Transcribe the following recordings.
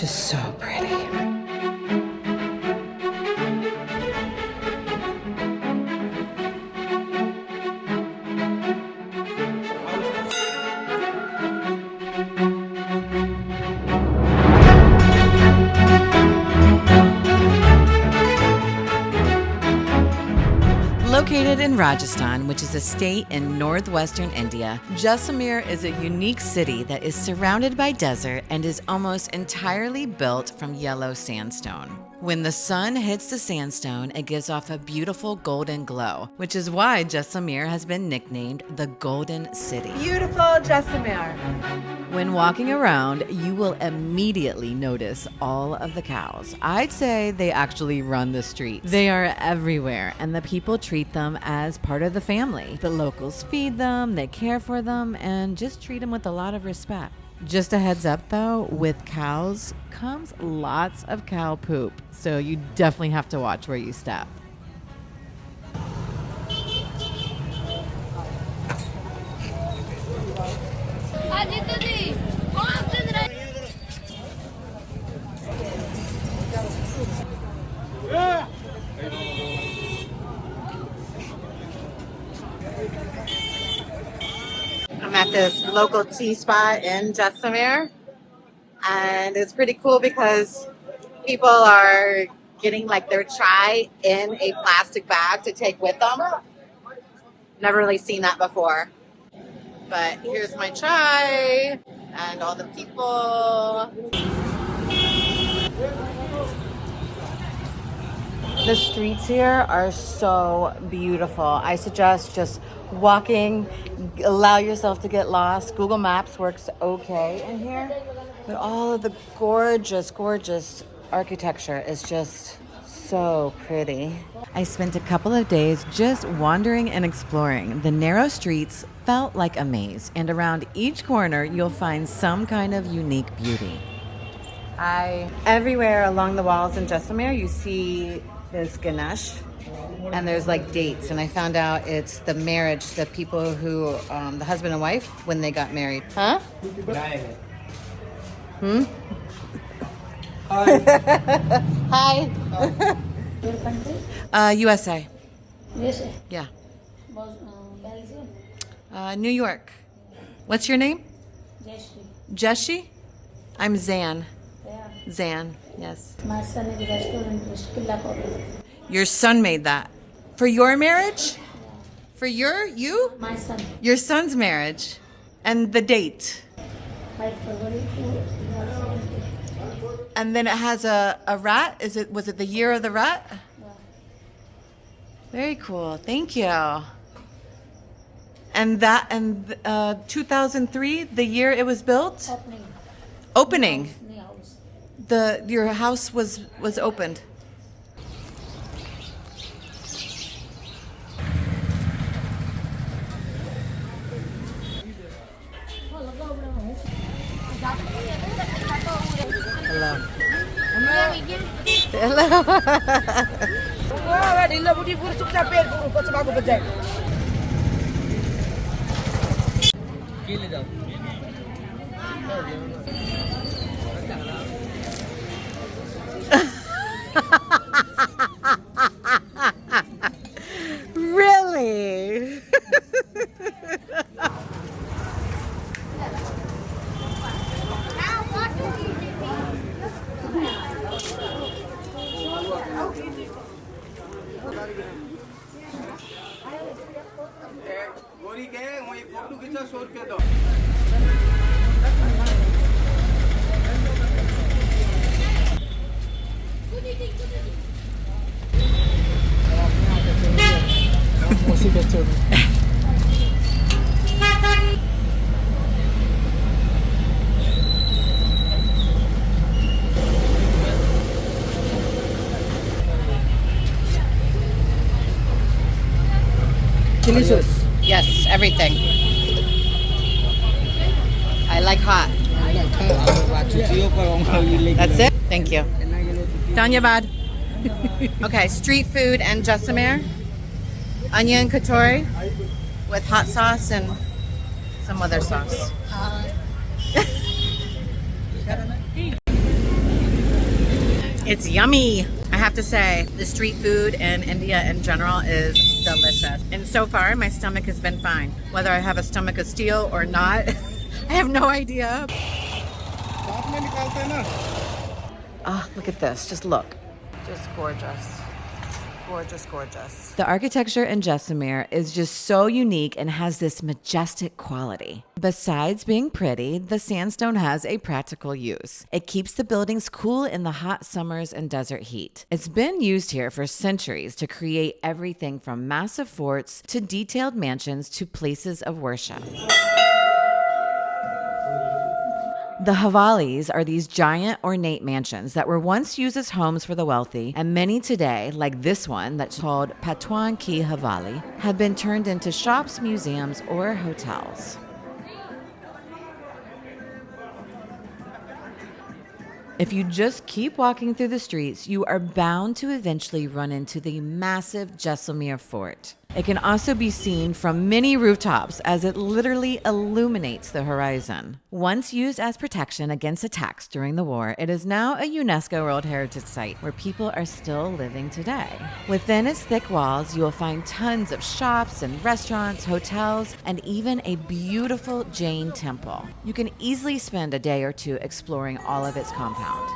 just so pretty. Located in Rajasthan, which is a state in northwestern India, Jaisalmer is a unique city that is surrounded by desert and is almost entirely built from yellow sandstone. When the sun hits the sandstone, it gives off a beautiful golden glow, which is why Jaisalmer has been nicknamed the Golden City. Beautiful Jaisalmer! When walking around, you will immediately notice all of the cows. I'd say they actually run the streets. They are everywhere, and the people treat them as part of the family. The locals feed them, they care for them, and just treat them with a lot of respect. Just a heads up though, with cows comes lots of cow poop, so you definitely have to watch where you step. I'm at this local tea spot in Jaisalmer, and it's pretty cool because people are getting like their chai in a plastic bag to take with them. Never really seen that before. But here's my chai and all the people. The streets here are so beautiful. I suggest just walking, allow yourself to get lost. Google Maps works okay in here, but all of the gorgeous, gorgeous architecture is just so pretty. I spent a couple of days just wandering and exploring. The narrow streets felt like a maze, and around each corner you'll find some kind of unique beauty. Everywhere along the walls in Jaisalmer you see this Ganesh, and there's like dates, and I found out it's the marriage, the people who, the husband and wife, when they got married. Huh? Hmm? Hi. USA. USA. Yeah. Belgium. New York. What's your name? Jeshi. Jeshi? I'm Zan. Yeah. Zan, yes. My son is a restaurant in Killa College. Your son made that. For your marriage? For you? My son. Your son's marriage. And the date. 5 February 2017. And then it has a rat. Was it the year of the rat? Yeah. Very cool. Thank you. And 2003, the year it was built? Opening. Opening. New house. Your house was opened. Hello. Really? Chili sauce. Yes, everything. I like hot. That's it? Thank you. Dhanyabad. Okay, street food and Jaisalmer. Onion katori with hot sauce and some other sauce. It's yummy. I have to say, the street food in India in general is delicious. And so far, my stomach has been fine. Whether I have a stomach of steel or not, I have no idea. Oh, look at this. Just look. Just gorgeous. Gorgeous, gorgeous. The architecture in Jaisalmer is just so unique and has this majestic quality. Besides being pretty, the sandstone has a practical use. It keeps the buildings cool in the hot summers and desert heat. It's been used here for centuries to create everything from massive forts to detailed mansions to places of worship. The Havalis are these giant ornate mansions that were once used as homes for the wealthy, and many today, like this one that's called Patwan Ki Havali, have been turned into shops, museums, or hotels. If you just keep walking through the streets, you are bound to eventually run into the massive Jaisalmer Fort. It can also be seen from many rooftops as it literally illuminates the horizon. Once used as protection against attacks during the war, it is now a UNESCO World Heritage Site where people are still living today. Within its thick walls, you will find tons of shops and restaurants, hotels, and even a beautiful Jain temple. You can easily spend a day or two exploring all of its compound.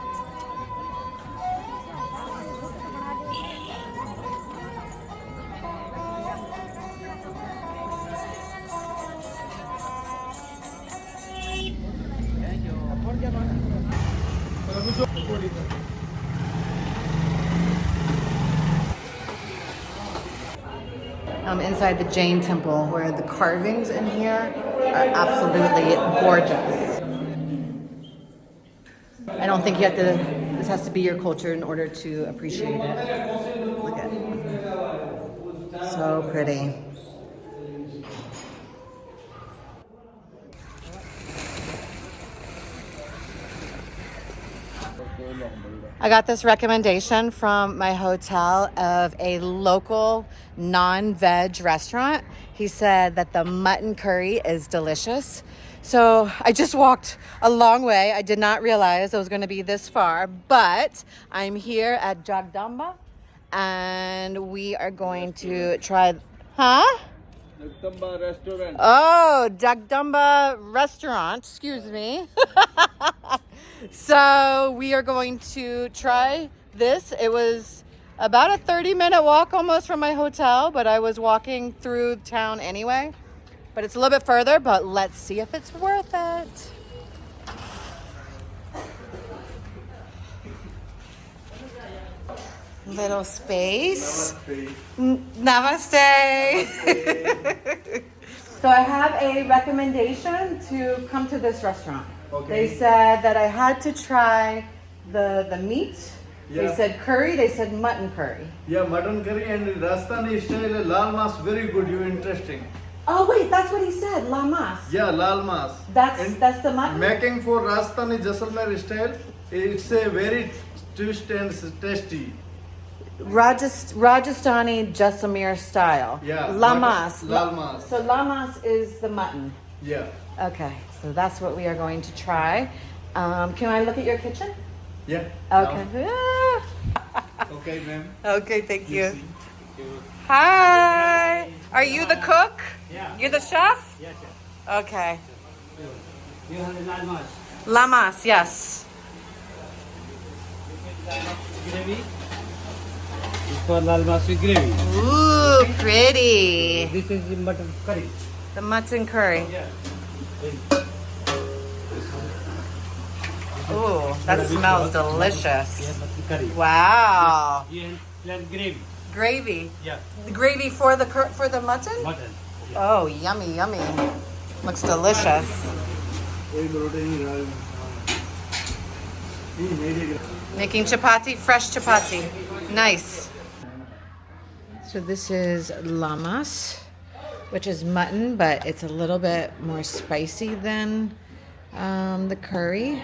I'm inside the Jain temple where the carvings in here are absolutely gorgeous. I don't think you have to, this has to be your culture in order to appreciate it. Look at it. So pretty. I got this recommendation from my hotel of a local non-veg restaurant. He said that the mutton curry is delicious. So I just walked a long way. I did not realize I was going to be this far, but I'm here at Jagdamba and we are going to try, Jagdamba restaurant. Oh, Jagdamba restaurant, excuse me. So we are going to try this. It was about a 30-minute walk almost from my hotel, but I was walking through town anyway. But it's a little bit further, but let's see if it's worth it. Little space. Namaste. So I have a recommendation to come to this restaurant. Okay. They said that I had to try the meat. Yeah. They said curry. They said mutton curry. Yeah, mutton curry and Rajasthani style lal mas very good. You interesting? Oh wait, that's what he said. La mas. Yeah, lal mas. That's the mutton. Making for Rajasthani Jaisalmer style. It's a very twist and tasty. Rajasthani Jaisalmer style. Yeah. Lamas. Lal mas. So lamas is the mutton. Yeah. Okay, so that's what we are going to try. Can I look at your kitchen? Yeah. Okay. Okay, ma'am. Okay, thank you. Hi. Are you the cook? Yeah. You're the chef? Yes, yes. Okay. You have the lalmas. Lamas, yes. Gravy. It's for lalmas with gravy. Ooh, pretty. This is the mutton curry. The mutton curry. Yeah. Ooh, that smells Yeah, delicious. mutton curry. Wow. Yeah, and gravy. Gravy. Yeah, The gravy for the mutton? mutton. Oh, yummy, yummy. Looks delicious. Making chapati, fresh chapati. Nice. So this is lamas, which is mutton, but it's a little bit more spicy than the curry.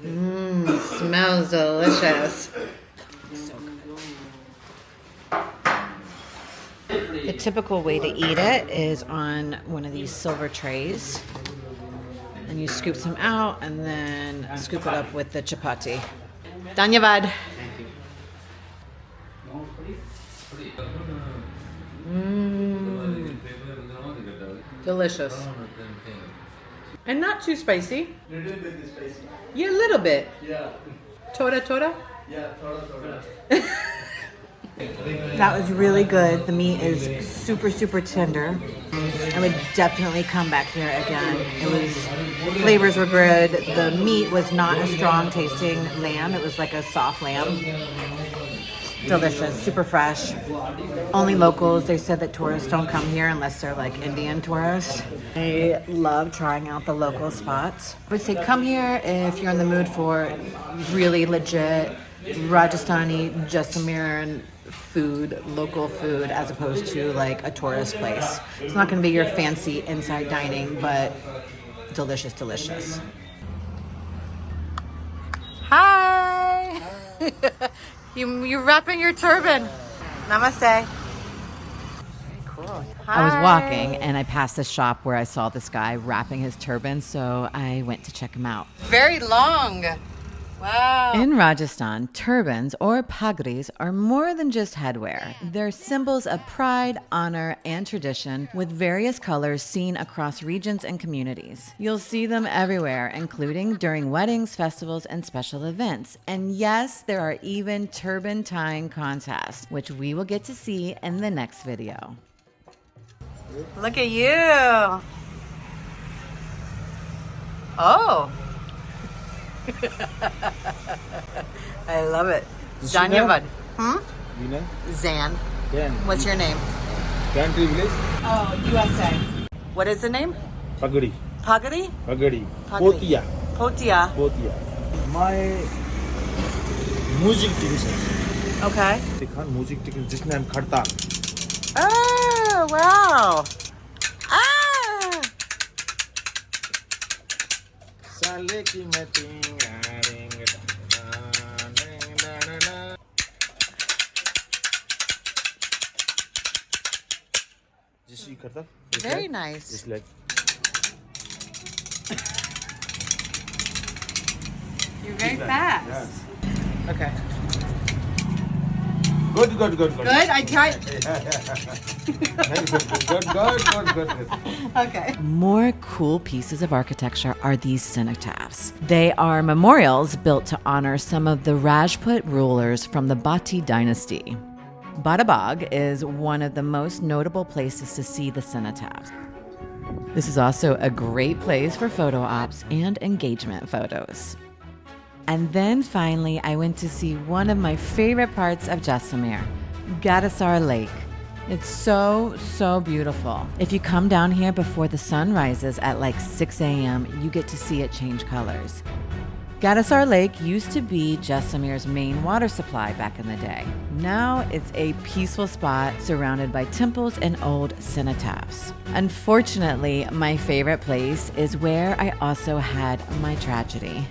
Smells delicious. The typical way to eat it is on one of these silver trays. And you scoop some out and then scoop it up with the chapati. Dhanyavad. Delicious. And not too spicy. Little bit spicy. Yeah, a little bit. Yeah. Toda toda. Yeah, thoda. That was really good. The meat is super, super tender. I would definitely come back here again. Flavors were good. The meat was not a strong tasting lamb. It was like a soft lamb. Delicious, super fresh. Only locals. They said that tourists don't come here unless they're like Indian tourists. I love trying out the local spots. I would say come here if you're in the mood for really legit Rajasthani, Jaisalmer food, local food, as opposed to like a tourist place. It's not going to be your fancy inside dining, but delicious, delicious. Hi! You're wrapping your turban. Namaste. Cool. Hi. I was walking and I passed a shop where I saw this guy wrapping his turban, so I went to check him out. Very long. Wow. In Rajasthan, turbans or pagris are more than just headwear. They're symbols of pride, honor, and tradition with various colors seen across regions and communities. You'll see them everywhere, including during weddings, festivals, and special events. And yes, there are even turban tying contests, which we will get to see in the next video. Look at you. Oh. I love it. Dhanyavad. Zan. What's your name? Country village. Oh, USA. What is the name? Pagadi. Pagadi? Pagadi. Potia. Potia. Potia. My music teacher. Okay. Sikhan music teacher. His name Kharta. Oh, wow. Ah! Sale ki meeting. Very nice. Just like You're very fast. Yeah. Okay. Good. Good? I tried. Good. Okay. More cool pieces of architecture are these cenotaphs. They are memorials built to honor some of the Rajput rulers from the Bati dynasty. Bada Bagh is one of the most notable places to see the cenotaphs. This is also a great place for photo ops and engagement photos. And then finally, I went to see one of my favorite parts of Jaisalmer, Gadisar Lake. It's so, so beautiful. If you come down here before the sun rises at like 6 a.m., you get to see it change colors. Gadisar Lake used to be Jaisalmer's main water supply back in the day. Now it's a peaceful spot surrounded by temples and old cenotaphs. Unfortunately, my favorite place is where I also had my tragedy.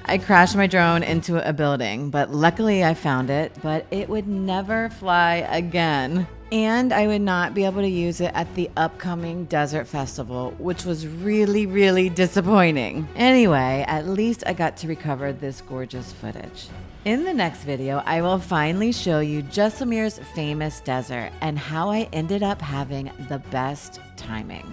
I crashed my drone into a building, but luckily I found it, but it would never fly again. And I would not be able to use it at the upcoming desert festival, which was really, really disappointing. Anyway, at least I got to recover this gorgeous footage. In the next video, I will finally show you Jaisalmer's famous desert and how I ended up having the best timing.